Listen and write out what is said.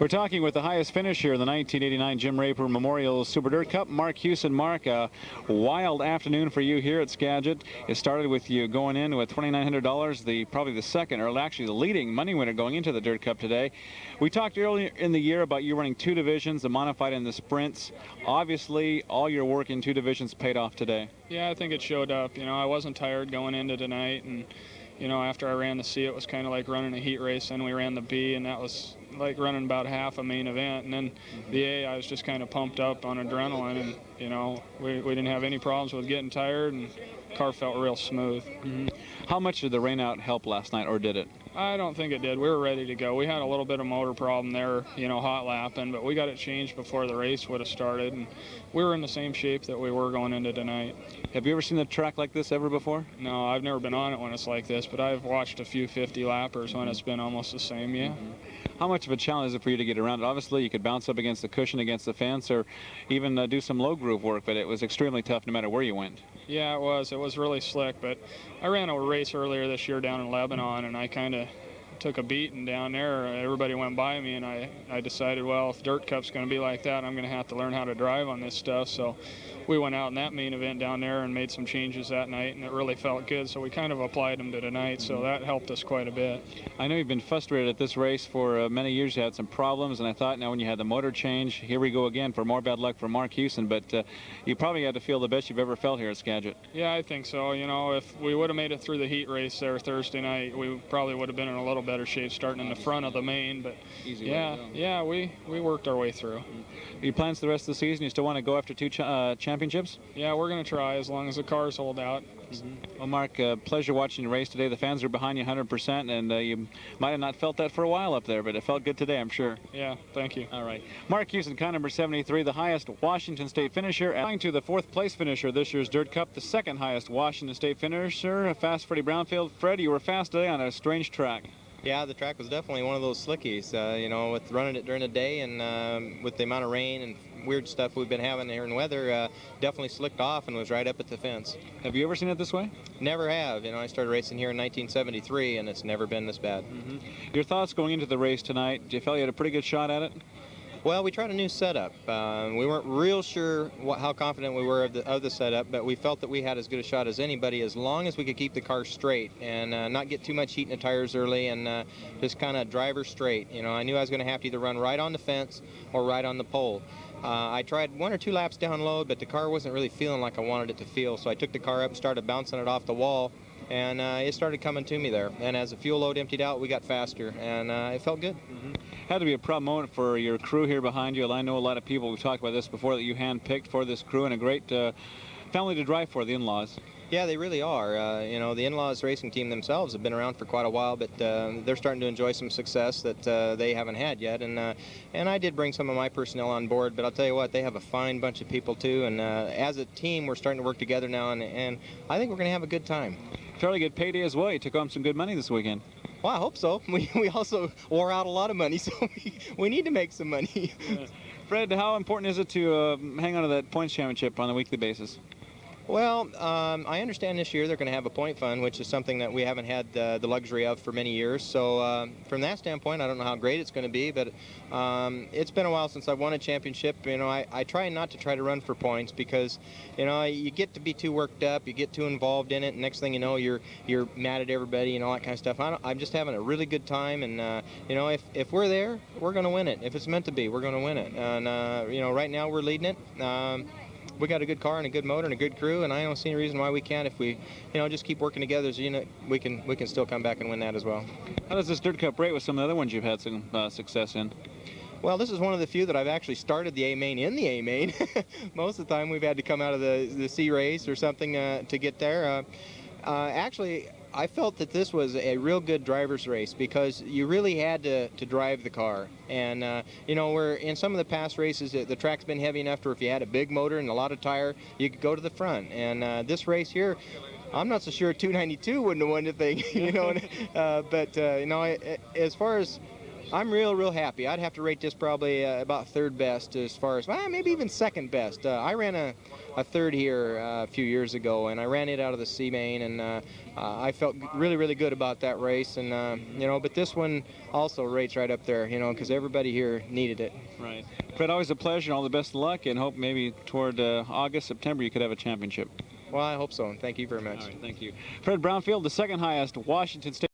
We're talking with the highest finisher in the 1989 Jim Raper Memorial Super Dirt Cup, Marc Huson. Marc, a wild afternoon for you here at Skagit. It started with you going in with $2,900, probably the second, or actually the leading money winner going into the Dirt Cup today. We talked earlier in the year about you running two divisions, the modified and the sprints. Obviously, all your work in two divisions paid off today. Yeah, I think it showed up. You know, I wasn't tired going into tonight, and you know, after I ran the C, it was kind of like running a heat race. Then we ran the B, and that was like running about half a main event. And then the A, I was just kind of pumped up on adrenaline, and you know, we didn't have any problems with getting tired, and the car felt real smooth. How much did the rain out help last night, or did it? I don't think it did. We were ready to go. We had a little bit of motor problem there, you know, hot lapping, but we got it changed before the race would have started, and we were in the same shape that we were going into tonight. Have you ever seen a track like this ever before? No, I've never been on it when it's like this, but I've watched a few 50-lappers when it's been almost the same, yeah. How much of a challenge is it for you to get around it? Obviously, you could bounce up against the cushion, against the fence, or even do some low groove work, but it was extremely tough no matter where you went. Yeah, it was. It was really slick, but I ran a race earlier this year down in Lebanon, and I kind of took a beating down there. Everybody went by me, and I decided, well, if Dirt Cup's going to be like that, I'm going to have to learn how to drive on this stuff. So we went out in that main event down there and made some changes that night, and it really felt good. So we kind of applied them to tonight, so that helped us quite a bit. I know you've been frustrated at this race for many years. You had some problems, and I thought now when you had the motor change, here we go again for more bad luck for Marc Huson, but you probably had to feel the best you've ever felt here at Skagit. Yeah, I think so. You know, if we would have made it through the heat race there Thursday night, we probably would have been in a little better shape starting in the front of the main, but yeah, we worked our way through. Any plans for the rest of the season? You still want to go after two championships? Yeah, we're going to try as long as the cars hold out. Well, Marc, pleasure watching the race today. The fans are behind you 100%, and you might have not felt that for a while up there, but it felt good today, I'm sure. Yeah, thank you. All right. Marc Huson, car number 73, the highest Washington State finisher, adding to the fourth place finisher this year's Dirt Cup, the second highest Washington State finisher, Fast Freddie Brownfield. Fred, you were fast today on a strange track. Yeah, the track was definitely one of those slickies, you know, with running it during the day and with the amount of rain and weird stuff we've been having here in weather, definitely slicked off and was right up at the fence. Have you ever seen it this way? Never have. You know, I started racing here in 1973, and it's never been this bad. Your thoughts going into the race tonight? Do you feel you had a pretty good shot at it? Well, we tried a new setup. We weren't real sure how confident we were of the setup, but we felt that we had as good a shot as anybody as long as we could keep the car straight and not get too much heat in the tires early and just kind of drive her straight. You know, I knew I was going to have to either run right on the fence or right on the pole. I tried one or two laps down low, but the car wasn't really feeling like I wanted it to feel, so I took the car up and started bouncing it off the wall, and it started coming to me there. And as the fuel load emptied out, we got faster, and it felt good. Had to be a proud moment for your crew here behind you. I know a lot of people, we've talked about this before, that you handpicked for this crew, and a great family to drive for, the in-laws. Yeah, they really are. You know, the in-laws racing team themselves have been around for quite a while, but they're starting to enjoy some success that they haven't had yet. And I did bring some of my personnel on board, but I'll tell you what, they have a fine bunch of people too. And as a team, we're starting to work together now, and I think we're going to have a good time. Fairly good payday as well. You took home some good money this weekend. Well, I hope so. We also wore out a lot of money, so we need to make some money. Fred, how important is it to hang on to that points championship on a weekly basis? Well, I understand this year they're going to have a point fund, which is something that we haven't had the luxury of for many years. So from that standpoint, I don't know how great it's going to be, but it's been a while since I've won a championship. You know, I try not to try to run for points because, you know, you get to be too worked up, you get too involved in it, and next thing you know, you're mad at everybody and all that kind of stuff. I'm just having a really good time, and you know, if we're there, we're going to win it. If it's meant to be, we're going to win it. And you know, right now we're leading it. We got a good car and a good motor and a good crew, and I don't see any reason why we can't. If we, you know, just keep working together as a unit, we can still come back and win that as well. How does this Dirt Cup rate with some of the other ones you've had some success in? Well, this is one of the few that I've actually started the A-main in the A-main. Most of the time we've had to come out of the C race or something to get there. Actually, I felt that this was a real good driver's race because you really had to drive the car. And, you know, where in some of the past races, the track's been heavy enough to if you had a big motor and a lot of tire, you could go to the front. And this race here, I'm not so sure 292 wouldn't have won the thing, you know. But, you know, as far as I'm real happy. I'd have to rate this probably about third best as far as, well, maybe even second best. I ran a third here a few years ago, and I ran it out of the C main, and I felt really good about that race. And you know, but this one also rates right up there, you know, because everybody here needed it. Right. Fred, always a pleasure and all the best of luck, and hope maybe toward August, September you could have a championship. Well, I hope so, and thank you very much. All right, thank you. Fred Brownfield, the second highest Washington State